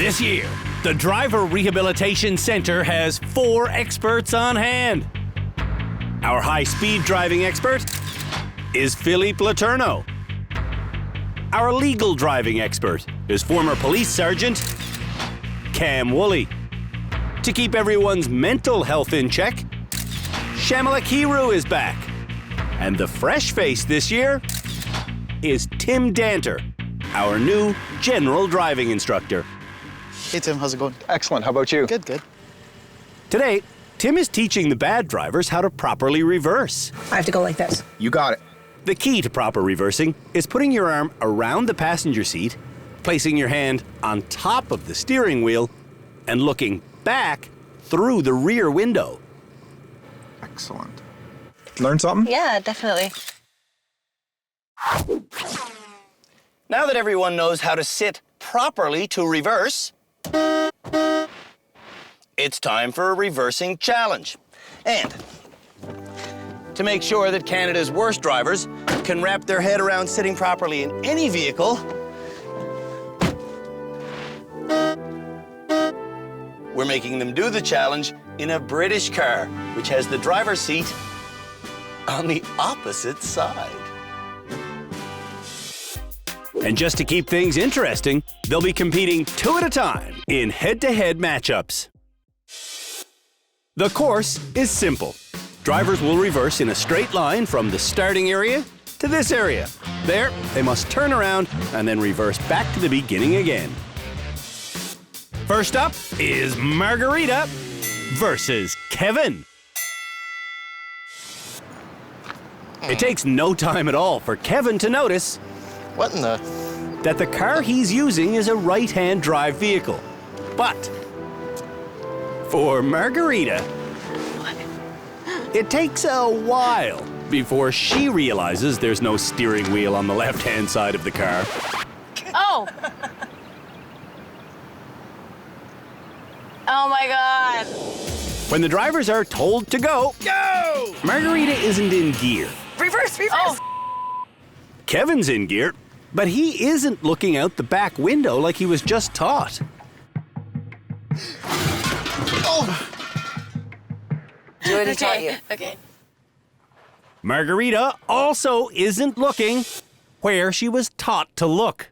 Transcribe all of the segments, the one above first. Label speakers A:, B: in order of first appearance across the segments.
A: This year, the Driver Rehabilitation Center has 4 experts on hand. Our high-speed driving expert is Philippe Letourneau. Our legal driving expert is former police sergeant Cam Woolley. To keep everyone's mental health in check, Shamala Kiru is back. And the fresh face this year is Tim Danter, our new general driving instructor.
B: Hey Tim, how's it going?
C: Excellent. How about you?
B: Good, good.
A: Today, Tim is teaching the bad drivers how to properly reverse.
D: I have to go like this.
C: You got it.
A: The key to proper reversing is putting your arm around the passenger seat, placing your hand on top of the steering wheel, and looking back through the rear window.
C: Excellent. Learn something?
E: Yeah, definitely.
F: Now that everyone knows how to sit properly to reverse, it's time for a reversing challenge. And to make sure that Canada's worst drivers can wrap their head around sitting properly in any vehicle, we're making them do the challenge in a British car, which has the driver's seat on the opposite side.
A: And just to keep things interesting, they'll be competing 2 at a time in head-to-head matchups. The course is simple. Drivers will reverse in a straight line from the starting area to this area. There, they must turn around and then reverse back to the beginning again. First up is Margarita versus Kevin. It takes no time at all for Kevin to notice
F: What in the?
A: that the car he's using is a right-hand drive vehicle. But for Margarita, it takes a while before she realizes there's no steering wheel on the left-hand side of the car.
E: Oh! Oh my God.
A: When the drivers are told to go, Margarita isn't in gear.
D: Reverse, reverse.
E: Oh.
A: Kevin's in gear, but he isn't looking out the back window like he was just taught.
D: Do what he taught you.
E: Okay.
A: Margarita also isn't looking where she was taught to look.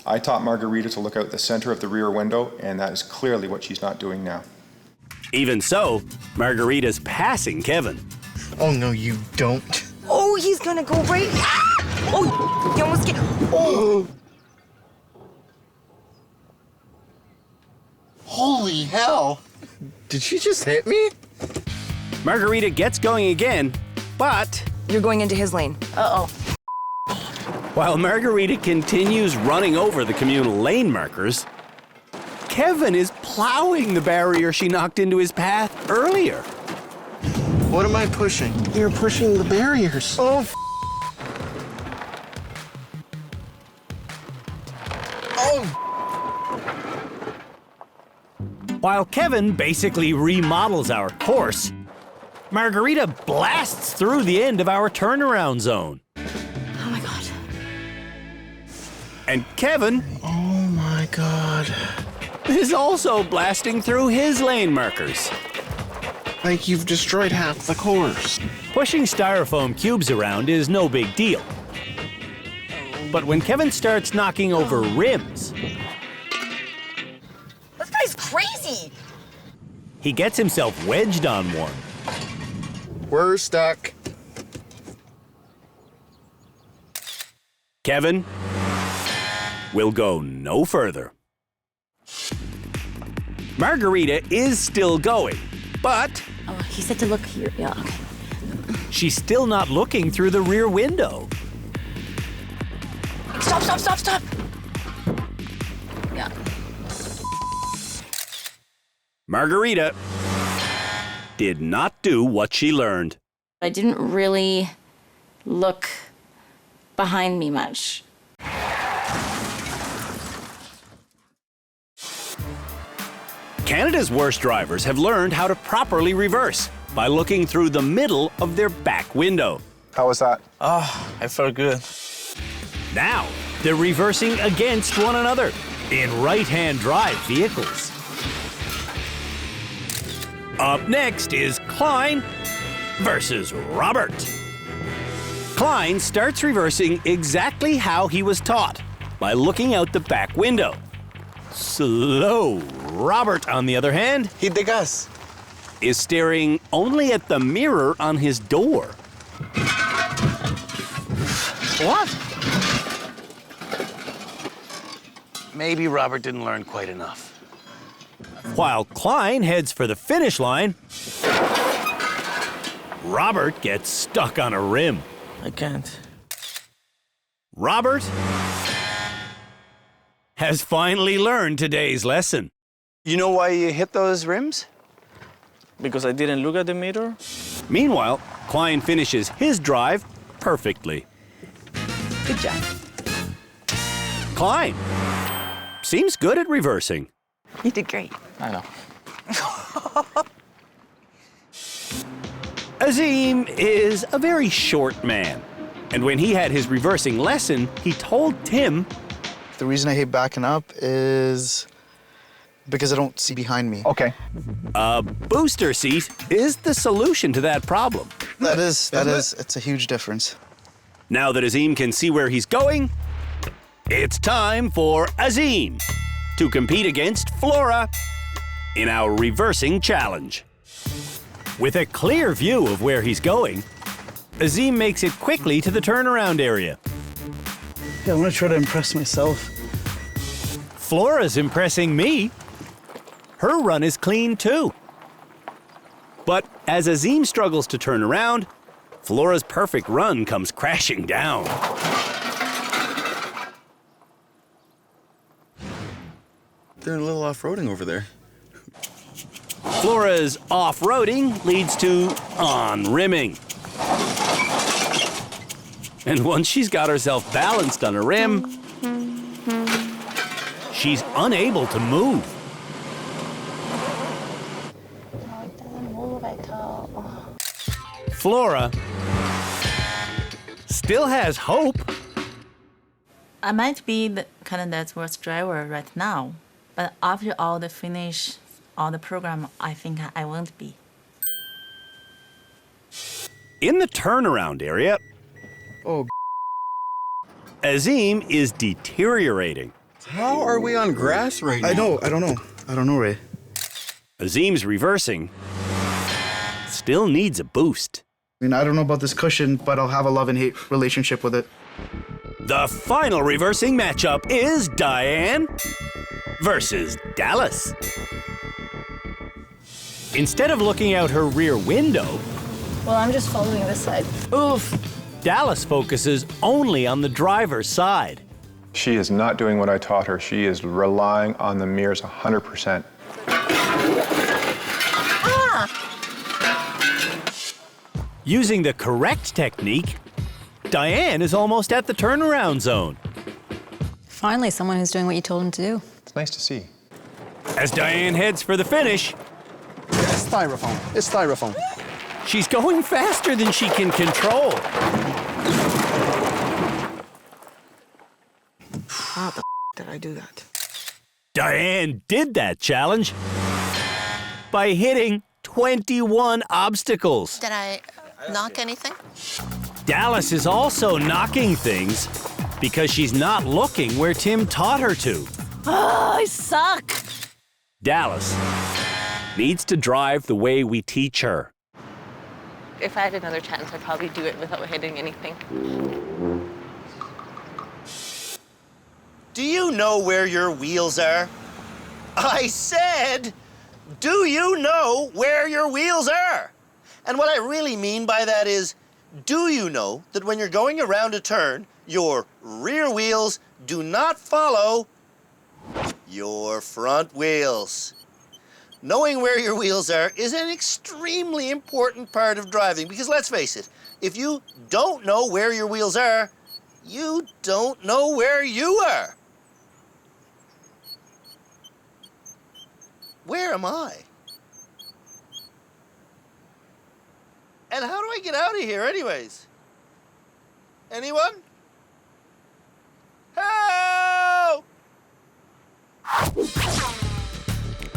C: I taught Margarita to look out the center of the rear window, and that is clearly what she's not doing now.
A: Even so, Margarita's passing Kevin.
B: Oh no, you don't.
D: Oh, he's gonna go right. Ah! Oh, you almost get. Oh.
B: Holy hell! Did she just hit me?
A: Margarita gets going again, but
D: You're going into his lane.
E: Uh-oh.
A: while Margarita continues running over the communal lane markers, Kevin is plowing the barrier she knocked into his path earlier.
B: What am I pushing? You're pushing the barriers. Oh,
A: While Kevin basically remodels our course, Margarita blasts through the end of our turnaround zone.
E: Oh my God.
A: And Kevin
B: Oh my God.
A: is also blasting through his lane markers.
B: Like you've destroyed half the course.
A: Pushing styrofoam cubes around is no big deal. But when Kevin starts knocking over rims,
D: This guy's crazy.
A: he gets himself wedged on one.
B: We're stuck.
A: Kevin will go no further. Margarita is still going, but
E: Oh, he said to look here. Yeah, okay.
A: she's still not looking through the rear window.
E: Stop, stop, stop, stop. Yeah.
A: Margarita did not do what she learned.
E: I didn't really look behind me much.
A: Canada's worst drivers have learned how to properly reverse by looking through the middle of their back window.
C: How was that?
F: I felt good.
A: Now, they're reversing against one another, in right-hand drive vehicles. Up next is Klein versus Robert. Klein starts reversing exactly how he was taught, by looking out the back window. Slow Robert, on the other hand,
B: Hit the gas.
A: is staring only at the mirror on his door.
F: What? Maybe Robert didn't learn quite enough.
A: While Klein heads for the finish line, Robert gets stuck on a rim.
B: I can't.
A: Robert has finally learned today's lesson.
F: You know why you hit those rims?
B: Because I didn't look at the mirror?
A: Meanwhile, Klein finishes his drive perfectly.
D: Good job.
A: Klein seems good at reversing.
D: You did great.
B: I know.
A: Azim is a very short man, and when he had his reversing lesson, he told Tim
G: The reason I hate backing up is because I don't see behind me.
C: Okay.
A: a booster seat is the solution to that problem.
G: That is, it's a huge difference.
A: Now that Azim can see where he's going, it's time for Azim to compete against Flora in our reversing challenge. With a clear view of where he's going, Azim makes it quickly to the turnaround area.
G: Yeah, I want to try to impress myself.
A: Flora's impressing me. Her run is clean too. But as Azim struggles to turn around, Flora's perfect run comes crashing down.
H: They're a little off-roading over there.
A: Flora's off-roading leads to on-rimming. And once she's got herself balanced on a rim, she's unable to move. Flora still has hope.
I: I might be the Canada's worst driver right now, but after all the finish, all the program, I think I won't be.
A: In the turnaround area,
G: Oh,
A: Azim is deteriorating.
H: How are we on grass right now?
G: I don't know, Ray.
A: Azim's reversing still needs a boost.
G: I mean, I don't know about this cushion, but I'll have a love and hate relationship with it.
A: The final reversing matchup is Diane versus Dallas. Instead of looking out her rear window,
E: Well, I'm just following this side.
A: Dallas focuses only on the driver's side.
C: She is not doing what I taught her. She is relying on the mirrors 100%.
A: Using the correct technique, Diane is almost at the turnaround zone.
J: Finally, someone who's doing what you told him to do.
C: It's nice to see.
A: As Diane heads for the finish,
B: It's styrofoam. It's styrofoam.
A: she's going faster than she can control.
D: How the did I do that?
A: Diane did that challenge by hitting 21 obstacles.
K: Did I knock anything?
A: Dallas is also knocking things because she's not looking where Tim taught her to.
I: Oh, I suck!
A: Dallas needs to drive the way we teach her.
K: If I had another chance, I'd probably do it without hitting anything.
F: Do you know where your wheels are? I said, do you know where your wheels are? And what I really mean by that is, do you know that when you're going around a turn, your rear wheels do not follow your front wheels? Knowing where your wheels are is an extremely important part of driving because let's face it, if you don't know where your wheels are, you don't know where you are. Where am I? And how do I get out of here anyways? Anyone? Help!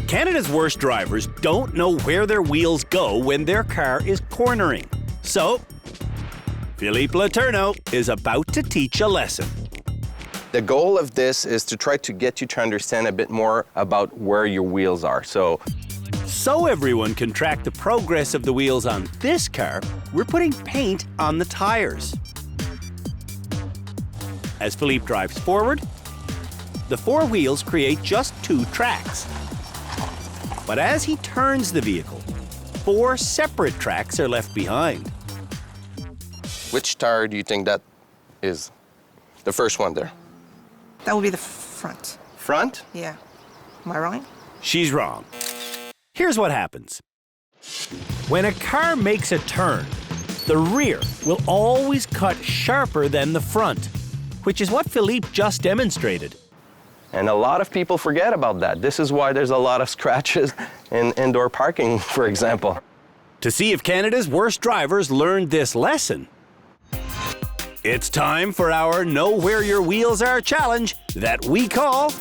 A: Canada's worst drivers don't know where their wheels go when their car is cornering. So, Philippe Letourneau is about to teach a lesson.
L: The goal of this is to try to get you to understand a bit more about where your wheels are. So
A: everyone can track the progress of the wheels on this car, we're putting paint on the tires. As Philippe drives forward, the 4 wheels create just 2 tracks. But as he turns the vehicle, 4 separate tracks are left behind.
L: which tire do you think that is? The first one there.
D: That would be the front.
L: Front?
D: Yeah. Am I wrong?
A: She's wrong. Here's what happens. When a car makes a turn, the rear will always cut sharper than the front, which is what Philippe just demonstrated.
L: And a lot of people forget about that. This is why there's a lot of scratches in indoor parking, for example.
A: To see if Canada's worst drivers learned this lesson, it's time for our Know Where Your Wheels Are challenge that we call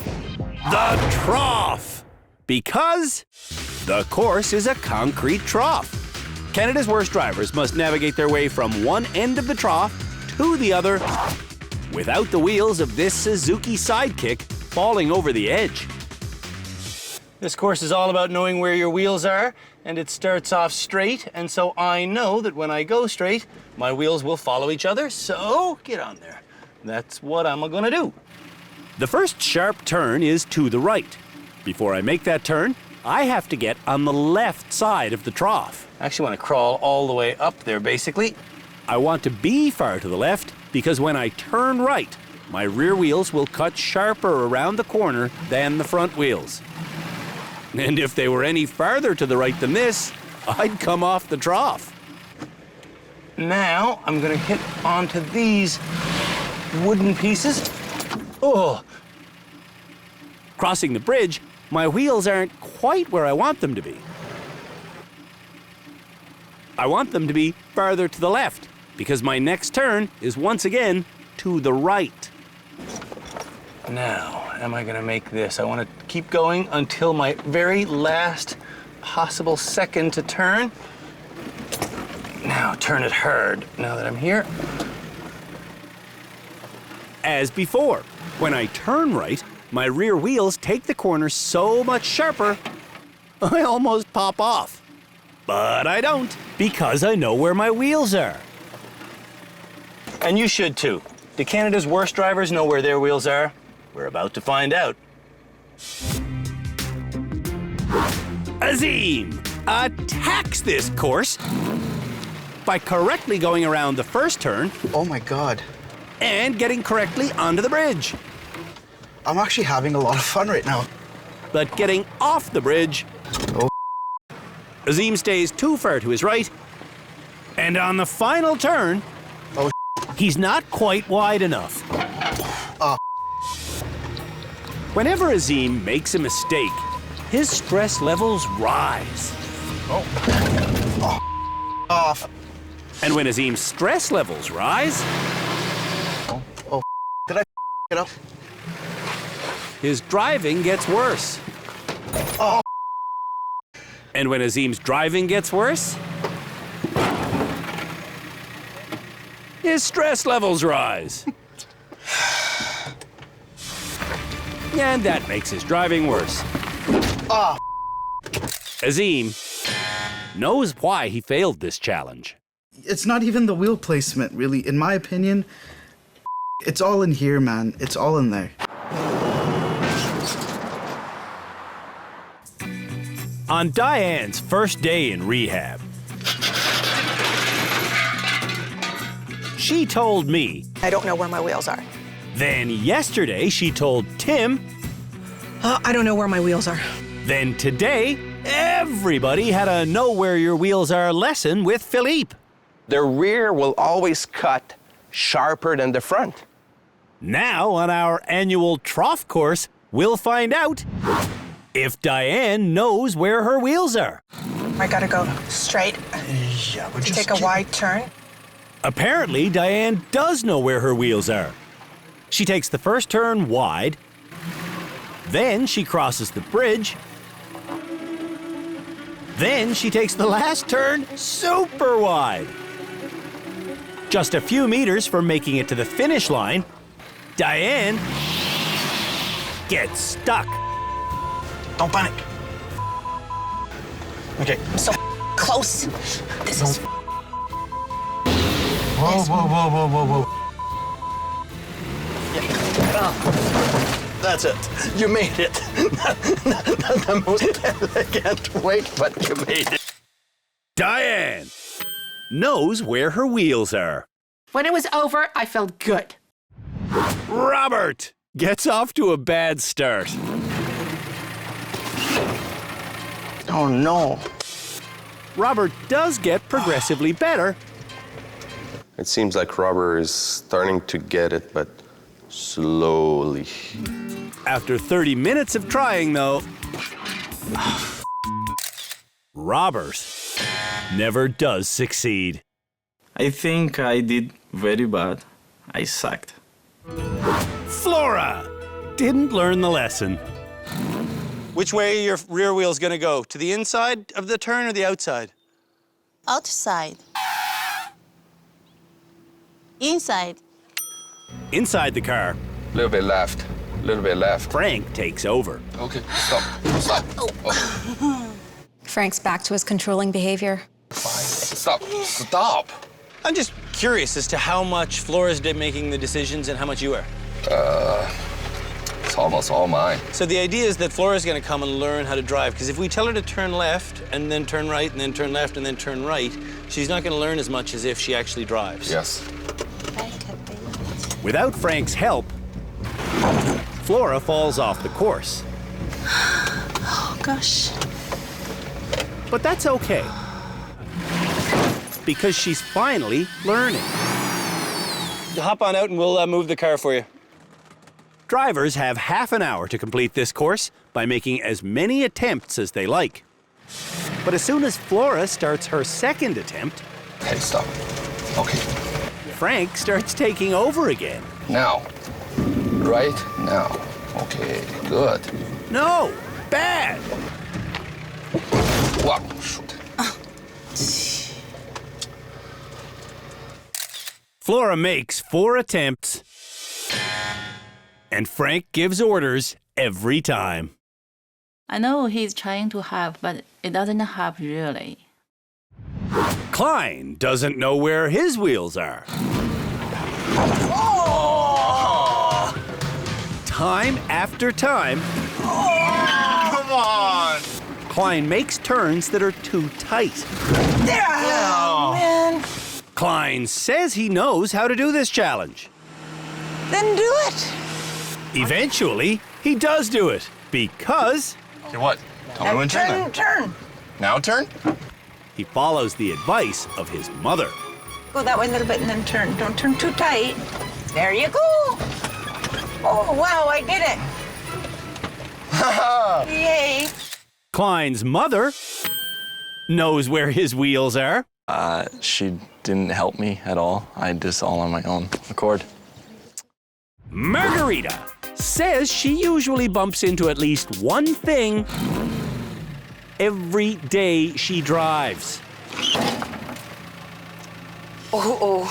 A: the Trough. Because the course is a concrete trough. Canada's worst drivers must navigate their way from one end of the trough to the other without the wheels of this Suzuki Sidekick falling over the edge. This course is all about knowing where your wheels are, and it starts off straight, and so I know that when I go straight, my wheels will follow each other, so get on there. That's what I'm gonna do. The first sharp turn is to the right. Before I make that turn, I have to get on the left side of the trough. I actually want to crawl all the way up there, basically. I want to be far to the left because when I turn right, my rear wheels will cut sharper around the corner than the front wheels. And if they were any farther to the right than this, I'd come off the trough. Now, I'm gonna hit onto these wooden pieces. Oh! Crossing the bridge, my wheels aren't quite where I want them to be. I want them to be farther to the left because my next turn is once again to the right. Now, am I gonna make this? I wanna keep going until my very last possible second to turn. Now, turn it hard, now that I'm here. As before, when I turn right, my rear wheels take the corner so much sharper, I almost pop off. But I don't, because I know where my wheels are. And you should too. Do Canada's worst drivers know where their wheels are? We're about to find out. Azim attacks this course by correctly going around the first turn.
G: Oh my God.
A: And getting correctly onto the bridge.
G: I'm actually having a lot of fun right now.
A: But getting off the bridge, Azim stays too far to his right, and on the final turn, he's not quite wide enough. Whenever Azim makes a mistake, his stress levels rise.
G: Off.
A: And when Azim's stress levels rise,
G: did I it up?
A: His driving gets worse.
G: Oh.
A: And when Azim's driving gets worse, his stress levels rise. And that makes his driving worse.
G: Oh.
A: Azim knows why he failed this challenge.
G: It's not even the wheel placement, really. In my opinion, it's all in here, man. It's all in there.
A: On Diane's first day in rehab, she told me,
D: I don't know where my wheels are.
A: then yesterday she told Tim,
D: I don't know where my wheels are.
A: then today, everybody had a Know Where Your Wheels Are lesson with Philippe.
L: The rear will always cut sharper than the front.
A: Now, on our annual trough course, we'll find out if Diane knows where her wheels are.
D: I gotta go straight.
G: Yeah, but just
D: Take a wide turn.
A: Apparently, Diane does know where her wheels are. She takes the first turn wide, then she crosses the bridge, Then she takes the last turn super wide. Just a few meters from making it to the finish line, Diane gets stuck.
B: Don't panic. Okay.
D: So close. This is.
B: Whoa.
H: That's it. You made it. Not the most elegant wait, but you made it.
A: Diane knows where her wheels are.
M: When it was over, I felt good.
A: Robert gets off to a bad start.
B: Oh no.
A: Robert does get progressively better.
L: It seems like Robert is starting to get it, but slowly.
A: After 30 minutes of trying, though, Robert never does succeed.
N: I think I did very bad. I sucked.
A: Flora didn't learn the lesson.
F: Which way are your rear wheels gonna go? To the inside of the turn or the outside?
I: Outside. Inside.
A: Inside the car,
L: A little bit left. A little bit left.
A: Frank takes over.
L: Okay, stop. Stop. Oh.
J: Frank's back to his controlling behavior.
L: Stop. Stop.
F: I'm just curious as to how much Flora's making the decisions and how much you are.
L: It's almost all mine.
F: So the idea is that Flora's gonna come and learn how to drive, because if we tell her to turn left and then turn right and then turn left and then turn right, she's not gonna learn as much as if she actually drives.
L: Yes.
A: Without Frank's help, Flora falls off the course.
I: Oh, gosh.
A: But that's okay, because she's finally learning.
F: Hop on out and we'll move the car for you.
A: Drivers have half an hour to complete this course by making as many attempts as they like. But as soon as Flora starts her second attempt,
L: Hey, stop. Okay.
A: Frank starts taking over again.
L: Now. Right now. Okay, good.
A: No, bad.
L: Wow, shoot.
A: Flora makes 4 attempts, and Frank gives orders every time.
I: I know he's trying to help, but it doesn't help really.
A: Klein doesn't know where his wheels are. Time after time,
B: Come on.
A: Klein makes turns that are too tight.
D: Oh, man.
A: Klein says he knows how to do this challenge.
D: Then do it.
A: Eventually, he does do it because
H: Okay, what? Tell me when to turn then.
D: Turn.
H: Now turn?
A: he follows the advice of his mother.
D: Go that way a little bit and then turn. Don't turn too tight. There you go. Oh, wow, I did it. Yay.
A: Klein's mother knows where his wheels are.
N: She didn't help me at all. I did this all on my own accord.
A: Margarita says she usually bumps into at least one thing every day she drives.
D: Oh.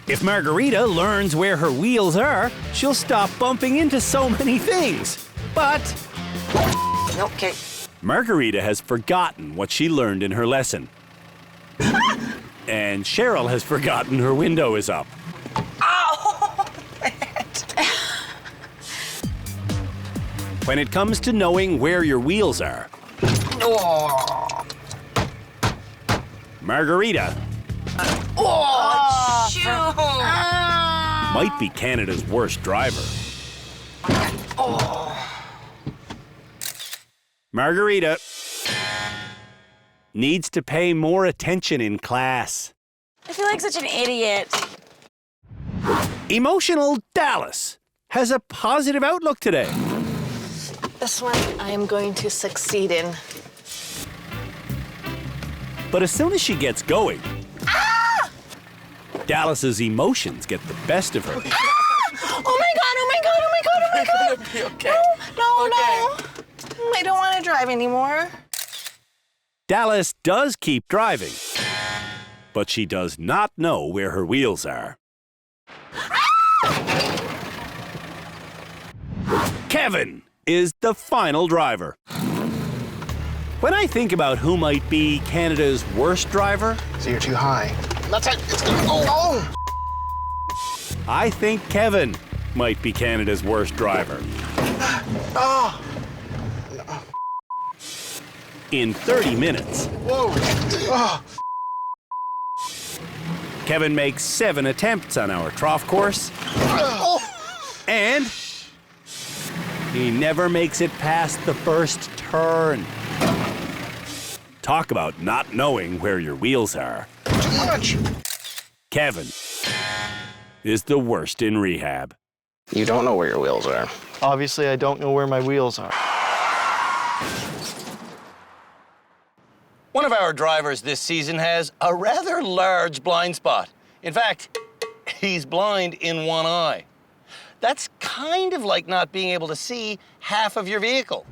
A: If Margarita learns where her wheels are, she'll stop bumping into so many things. But
D: Okay.
A: Margarita has forgotten what she learned in her lesson. And Cheryl has forgotten her window is up.
D: Ow!
A: When it comes to knowing where your wheels are,
D: Oh.
A: Margarita
D: Oh, shoot.
A: might be Canada's worst driver.
D: Oh.
A: Margarita needs to pay more attention in class.
E: I feel like such an idiot.
A: Emotional Dallas has a positive outlook today.
E: This one I am going to succeed in.
A: But as soon as she gets going, Dallas's emotions get the best of her.
E: Oh my god, oh my god, oh my god, oh my god.
M: Be okay.
E: No,
M: Okay.
E: no. I don't want to
K: drive anymore.
A: Dallas does keep driving, but she does not know where her wheels are. Kevin is the final driver. When I think about who might be Canada's worst driver,
B: So you're too high. That's it. It's gonna go. Oh!
A: I think Kevin might be Canada's worst driver.
B: Oh!
A: In 30 minutes,
B: Whoa! Oh!
A: Kevin makes 7 attempts on our trough course, and he never makes it past the first turn. Talk about not knowing where your wheels are.
B: Too much!
A: Kevin is the worst in rehab.
H: You don't know where your wheels are.
O: Obviously, I don't know where my wheels are.
H: One of our drivers this season has a rather large blind spot. In fact, he's blind in one eye. That's kind of like not being able to see half of your vehicle.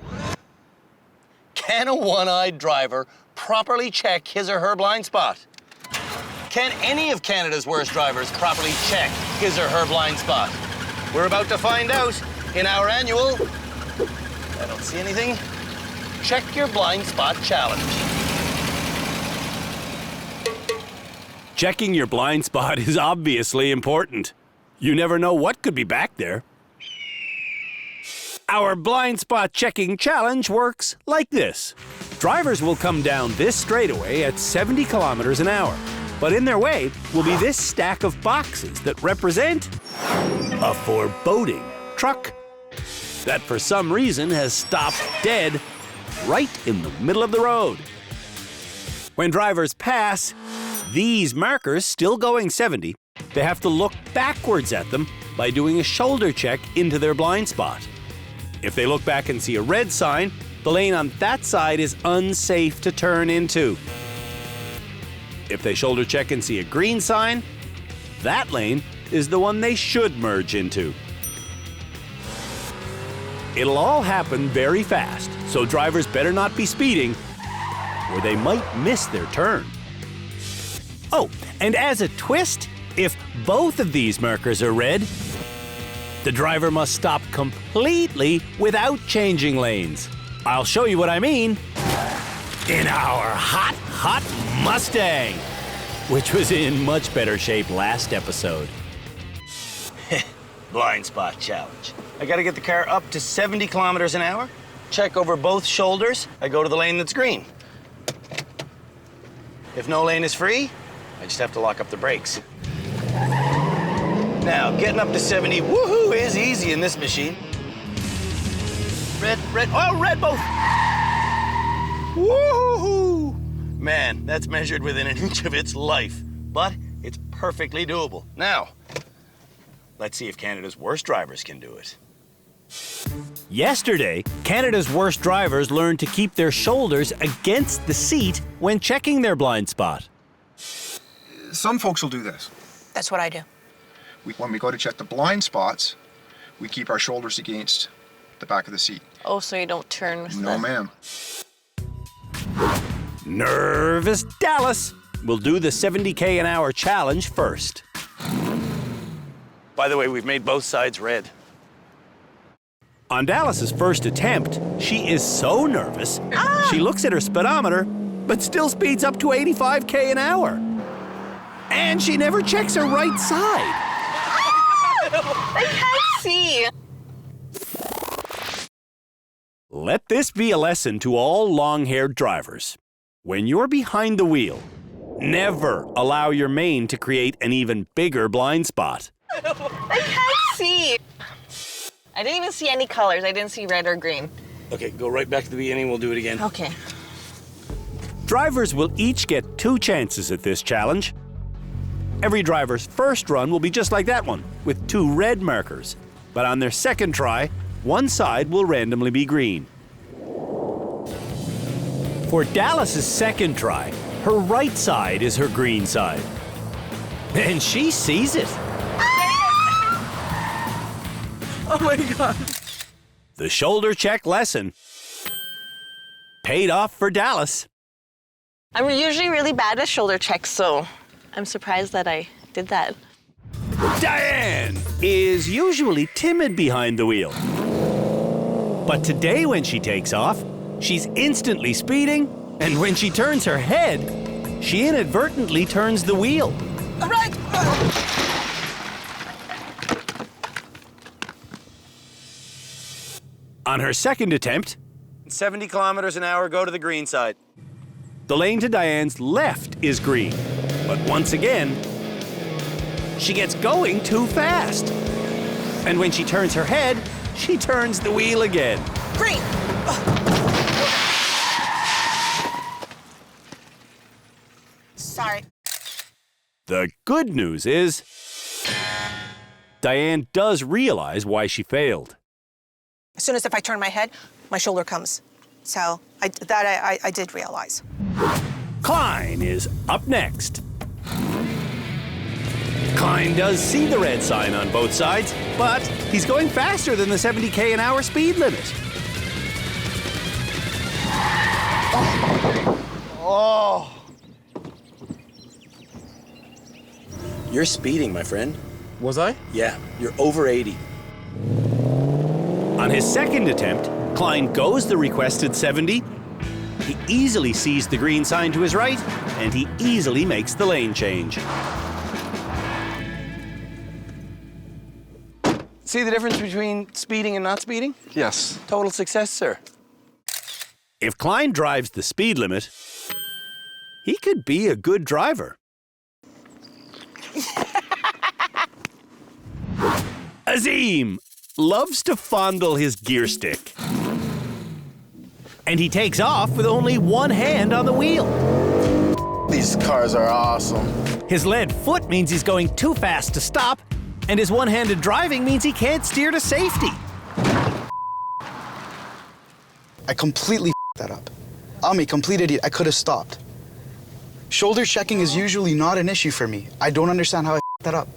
H: Can a one-eyed driver properly check his or her blind spot? Can any of Canada's worst drivers properly check his or her blind spot? We're about to find out in our annual, I don't see anything, Check Your Blind Spot Challenge.
A: Checking your blind spot is obviously important. You never know what could be back there. Our blind spot checking challenge works like this. Drivers will come down this straightaway at 70 kilometers an hour, but in their way will be this stack of boxes that represent a foreboding truck that for some reason has stopped dead right in the middle of the road. When drivers pass these markers still going 70, they have to look backwards at them by doing a shoulder check into their blind spot. If they look back and see a red sign, the lane on that side is unsafe to turn into. If they shoulder check and see a green sign, that lane is the one they should merge into. It'll all happen very fast, so drivers better not be speeding or they might miss their turn. Oh, and as a twist, if both of these markers are red, the driver must stop completely without changing lanes. I'll show you what I mean in our hot Mustang, which was in much better shape last episode.
H: Blind spot challenge. I gotta get the car up to 70 kilometers an hour, check over both shoulders, I go to the lane that's green. If no lane is free, I just have to lock up the brakes. Now, getting up to 70, woohoo, is easy in this machine. Red, oh, red both! Woohoo! Man, that's measured within an inch of its life, but it's perfectly doable. Now, let's see if Canada's worst drivers can do it.
A: Yesterday, Canada's worst drivers learned to keep their shoulders against the seat when checking their blind spot.
C: Some folks will do this.
D: That's what I do.
C: When we go to check the blind spots, we keep our shoulders against the back of the seat.
K: Oh, so you don't turn with
C: No, ma'am.
A: Nervous Dallas will do the 70k an hour challenge first.
H: By the way, we've made both sides red.
A: On Dallas's first attempt, she is so nervous, she looks at her speedometer, but still speeds up to 85k an hour. And she never checks her right side.
K: I can't see.
A: Let this be a lesson to all long-haired drivers. When you're behind the wheel, never allow your mane to create an even bigger blind spot.
K: I can't see. I didn't even see any colors. I didn't see red or green.
H: Okay, go right back to the beginning. We'll do it again.
K: Okay.
A: Drivers will each get 2 chances at this challenge. Every driver's first run will be just like that one, with 2 red markers. But on their second try, one side will randomly be green. For Dallas's second try, her right side is her green side. And she sees it.
G: Oh my God.
A: The shoulder check lesson paid off for Dallas.
K: I'm usually really bad at shoulder checks, so I'm surprised that I did that.
A: Diane is usually timid behind the wheel. But today when she takes off, she's instantly speeding, and when she turns her head, she inadvertently turns the wheel.
D: All right.
A: On her second attempt, 70 kilometers an hour, go to the green side. The lane to Diane's left is green, but once again, she gets going too fast. And when she turns her head, she turns the wheel again.
D: Green. Sorry.
A: The good news is, Diane does realize why she failed.
P: As soon as if I turn my head, my shoulder comes. So I did realize.
A: Klein is up next. Klein does see the red sign on both sides, but he's going faster than the 70k an hour speed limit.
O: Oh.
Q: You're speeding, my friend.
O: Was I?
Q: Yeah, you're over 80.
A: On his second attempt, Klein goes the requested 70. He easily sees the green sign to his right, and he easily makes the lane change.
H: See the difference between speeding and not speeding?
N: Yes.
H: Total success, sir.
A: If Klein drives the speed limit, he could be a good driver. Azim loves to fondle his gear stick. And he takes off with only one hand on the wheel.
B: These cars are awesome.
A: His lead foot means he's going too fast to stop, and his one-handed driving means he can't steer to safety.
G: I completely that up. I'm a complete idiot. I could have stopped. Shoulder checking is usually not an issue for me. I don't understand how I that up.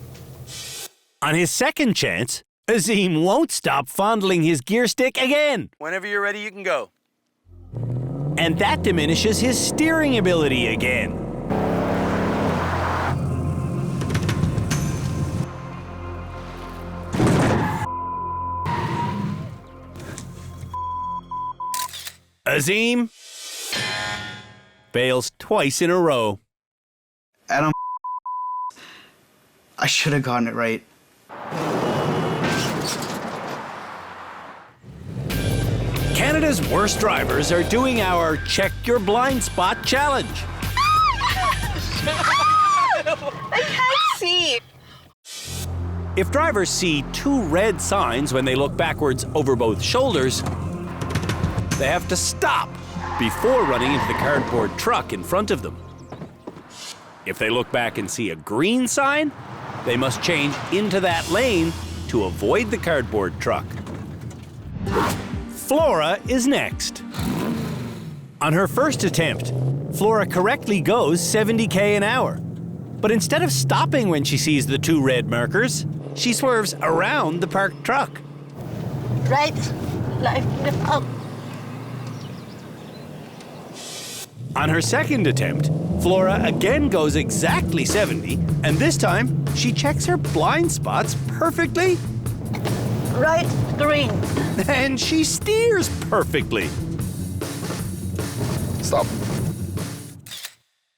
A: On his second chance, Azim won't stop fondling his gear stick again.
H: Whenever you're ready, you can go.
A: And that diminishes his steering ability again. Azim fails twice in a row.
G: And I should have gotten it right.
A: Canada's worst drivers are doing our Check Your Blind Spot challenge.
K: I can't see.
A: If drivers see two red signs when they look backwards over both shoulders, they have to stop before running into the cardboard truck in front of them. If they look back and see a green sign, they must change into that lane to avoid the cardboard truck. Flora is next. On her first attempt, Flora correctly goes 70k an hour. But instead of stopping when she sees the two red markers, she swerves around the parked truck.
D: Right, left, up.
A: On her second attempt, Flora again goes exactly 70, and this time she checks her blind spots perfectly.
D: Right, green.
A: And she steers perfectly.
N: Stop.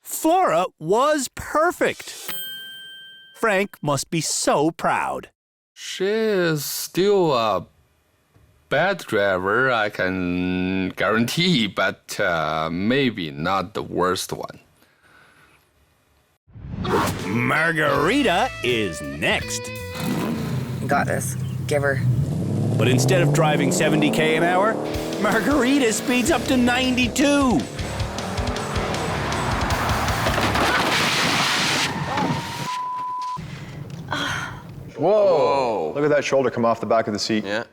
A: Flora was perfect. Frank must be so proud.
R: She is still a bad driver, I can guarantee, but maybe not the worst one.
A: Margarita is next.
S: Got this. Give her.
A: But instead of driving 70k an hour, Margarita speeds up to 92.
C: Whoa! Look at that shoulder come off the back of the seat.
H: Yeah.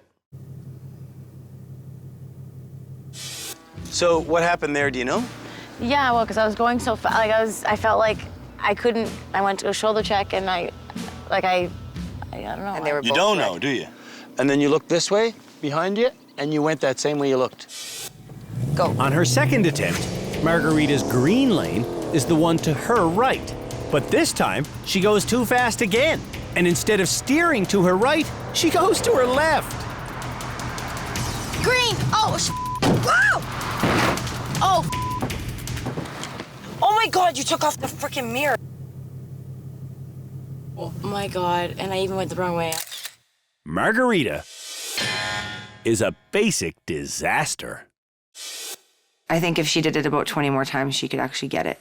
H: So what happened there, do you know?
E: Yeah, well, because I was going so fast. I felt like I couldn't. I went to a shoulder check, and I don't know.
S: And they were
H: You
S: both
H: don't
S: red.
H: know, do you? And then you looked this way, behind you, and you went that same way you looked.
D: go.
A: On her second attempt, Margarita's green lane is the one to her right. But this time, she goes too fast again. And instead of steering to her right, she goes to her left.
E: Green! Oh, wow! Oh!
S: Oh my God, you took off the freaking mirror.
E: Oh my God, and I even went the wrong way.
A: Margarita is a basic disaster.
S: I think if she did it about 20 more times, she could actually get it.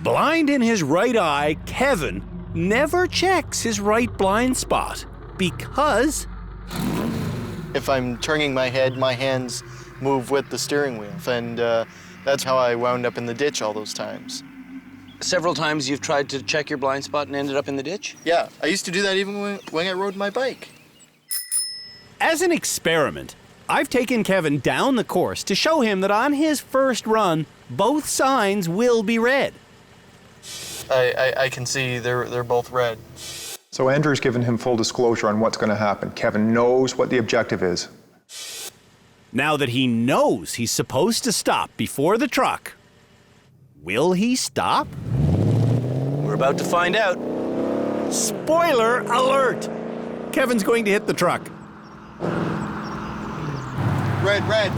A: Blind in his right eye, Kevin never checks his right blind spot because
B: If I'm turning my head, my hands move with the steering wheel. And that's how I wound up in the ditch all those times.
Q: Several times you've tried to check your blind spot and ended up in the ditch?
B: Yeah, I used to do that even when I rode my bike.
A: as an experiment, I've taken Kevin down the course to show him that on his first run, both signs will be red.
B: I can see they're both red.
C: So Andrew's given him full disclosure on what's going to happen. Kevin knows what the objective is.
A: Now that he knows he's supposed to stop before the truck, will he stop?
Q: We're about to find out.
A: Spoiler alert! Kevin's going to hit the truck.
B: Red, red.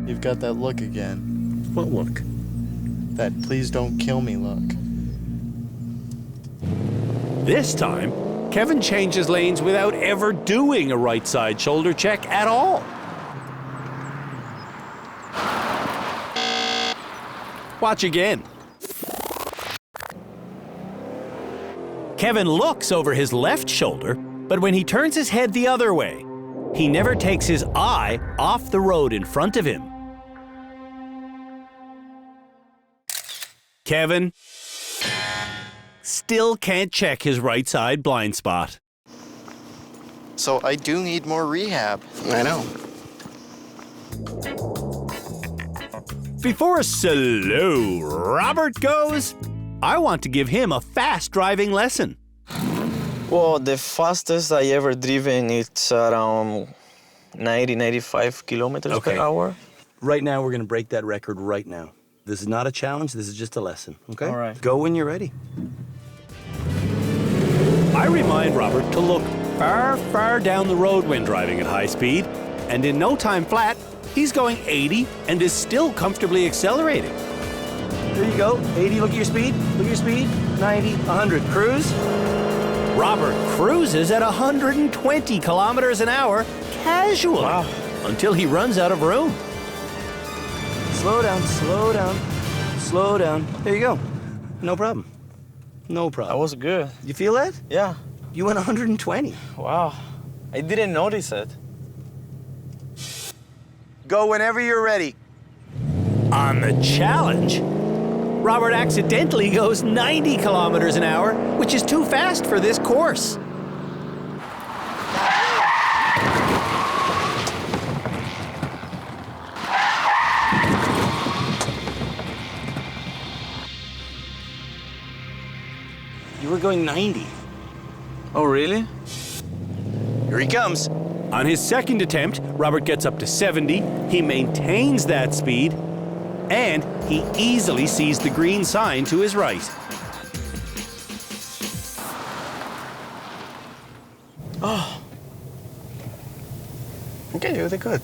B: You've got that look again.
Q: What look?
B: That please don't kill me look.
A: This time, Kevin changes lanes without ever doing a right side shoulder check at all. Watch again. Kevin looks over his left shoulder, but when he turns his head the other way, he never takes his eye off the road in front of him. Kevin still can't check his right side blind spot.
B: So I do need more rehab.
Q: I know.
A: Before slow Robert goes, I want to give him a fast driving lesson.
O: Well, the fastest I ever driven, it's around 95 kilometers per hour.
Q: Right now, we're going to break that record right now. This is not a challenge. This is just a lesson, okay?
O: All right.
Q: Go when you're ready.
A: I remind Robert to look far, far down the road when driving at high speed, and in no time flat, he's going 80 and is still comfortably accelerating.
Q: There you go. 80, look at your speed. Look at your speed. 90, 100. Cruise.
A: Robert cruises at 120 kilometers an hour casually until he runs out of room.
Q: Slow down, slow down, slow down. There you go. No problem. No problem.
O: That was good.
Q: You feel that?
O: Yeah.
Q: You went 120.
O: Wow. I didn't notice it.
Q: Go whenever you're ready.
A: On the challenge, Robert accidentally goes 90 kilometers an hour, which is too fast for this course.
Q: You were going 90. Oh, really?
A: Here he comes. On his second attempt, Robert gets up to 70. He maintains that speed, and he easily sees the green sign to his right.
B: Oh. Okay, you did good.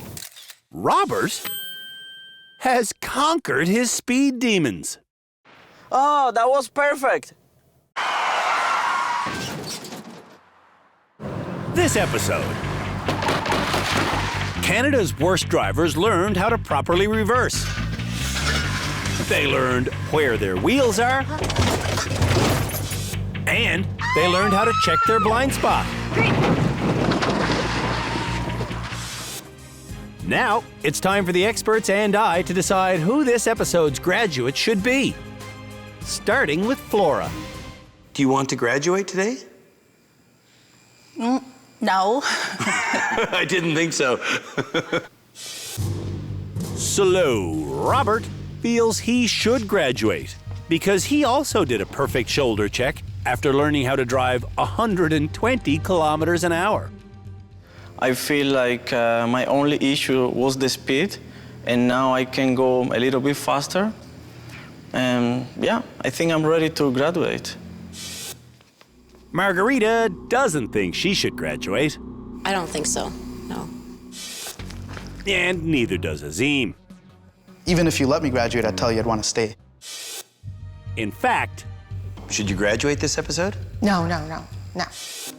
A: Robert has conquered his speed demons.
O: Oh, that was perfect.
A: This episode, Canada's worst drivers learned how to properly reverse. They learned where their wheels are, and they learned how to check their blind spot. Now, it's time for the experts and I to decide who this episode's graduate should be. Starting with Flora.
Q: Do you want to graduate today?
I: No.
Q: I didn't think so.
A: Slow Robert feels he should graduate. because he also did a perfect shoulder check after learning how to drive 120 kilometers an hour.
O: I feel like my only issue was the speed, and now I can go a little bit faster. And yeah, I think I'm ready to graduate.
A: Margarita doesn't think she should graduate.
J: I don't think so, no.
A: And neither does Azim.
G: Even if you let me graduate, I'd tell you I'd want to stay.
A: In fact,
Q: should you graduate this episode?
P: No.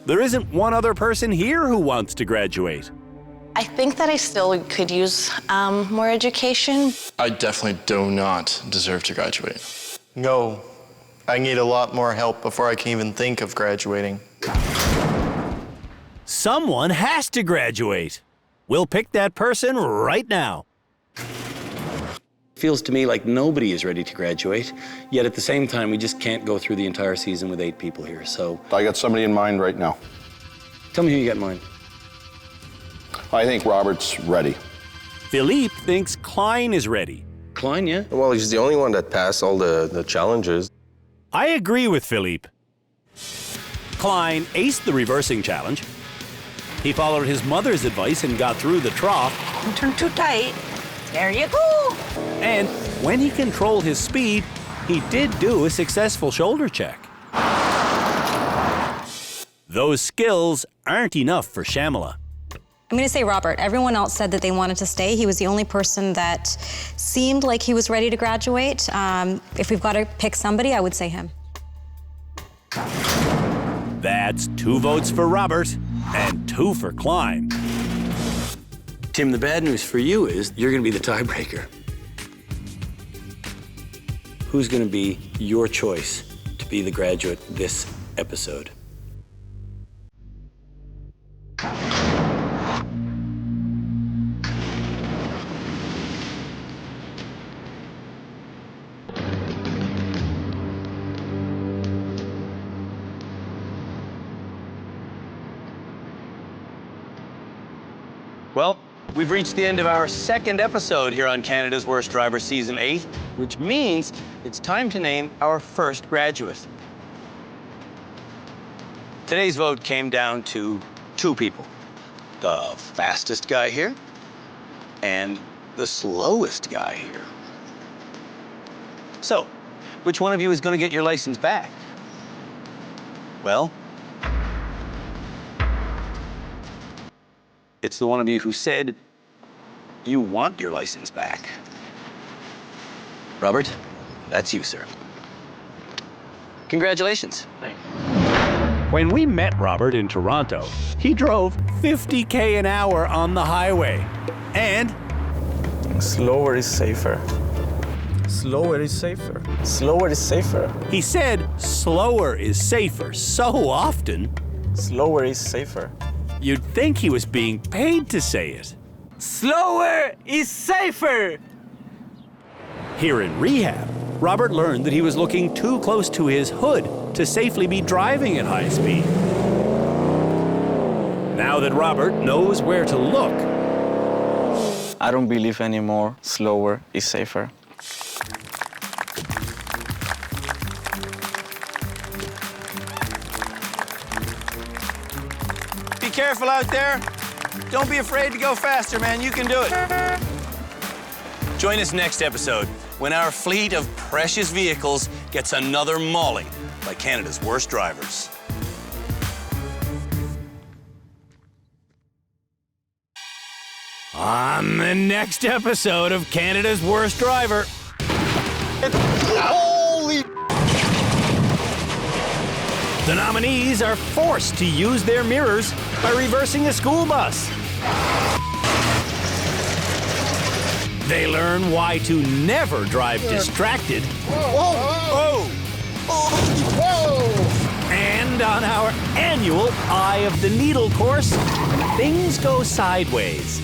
A: there isn't one other person here who wants to graduate.
E: I think that I still could use more education.
N: I definitely do not deserve to graduate.
B: No, I need a lot more help before I can even think of graduating.
A: Someone has to graduate. We'll pick that person right now.
Q: Feels to me like nobody is ready to graduate, yet at the same time, we just can't go through the entire season with 8 people here, so...
T: I got somebody in mind right now.
Q: Tell me who you got in mind.
T: I think Robert's ready.
A: Philippe thinks Klein is ready.
Q: Klein, yeah?
L: Well, he's the only one that passed all the challenges.
A: I agree with Philippe. Klein aced the reversing challenge. He followed his mother's advice and got through the trough.
D: Don't turn too tight. There you go.
A: And when he controlled his speed, he did do a successful shoulder check. Those skills aren't enough for Shamila.
J: I'm going to say Robert. Everyone else said that they wanted to stay. He was the only person that seemed like he was ready to graduate. If we've got to pick somebody, I would say him.
A: That's 2 votes for Robert and 2 for Klein.
Q: Tim, the bad news for you is you're going to be the tiebreaker. Who's going to be your choice to be the graduate this episode?
H: Well, we've reached the end of our 2nd episode here on Canada's Worst Driver Season 8, which means it's time to name our first graduate. Today's vote came down to 2 people. The fastest guy here and the slowest guy here. So, which one of you is going to get your license back? Well, it's the one of you who said you want your license back. Robert, that's you, sir. Congratulations.
A: When we met Robert in Toronto, he drove 50k an hour on the highway. And
O: Slower is safer. Slower is safer. Slower is safer.
A: he said slower is safer so often,
O: Slower is safer.
A: you'd think he was being paid to say it.
O: Slower is safer.
A: Here in rehab, Robert learned that he was looking too close to his hood to safely be driving at high speed. Now that Robert knows where to look,
O: I don't believe anymore. Slower is safer.
H: Be careful out there. Don't be afraid to go faster, man. You can do it. Join us next episode when our fleet of precious vehicles gets another mauling by Canada's worst drivers.
A: on the next episode of Canada's Worst Driver.
B: Holy!
A: The nominees are forced to use their mirrors by reversing a school bus. They learn why to never drive distracted.
B: Whoa!
A: And on our annual Eye of the Needle course, things go sideways.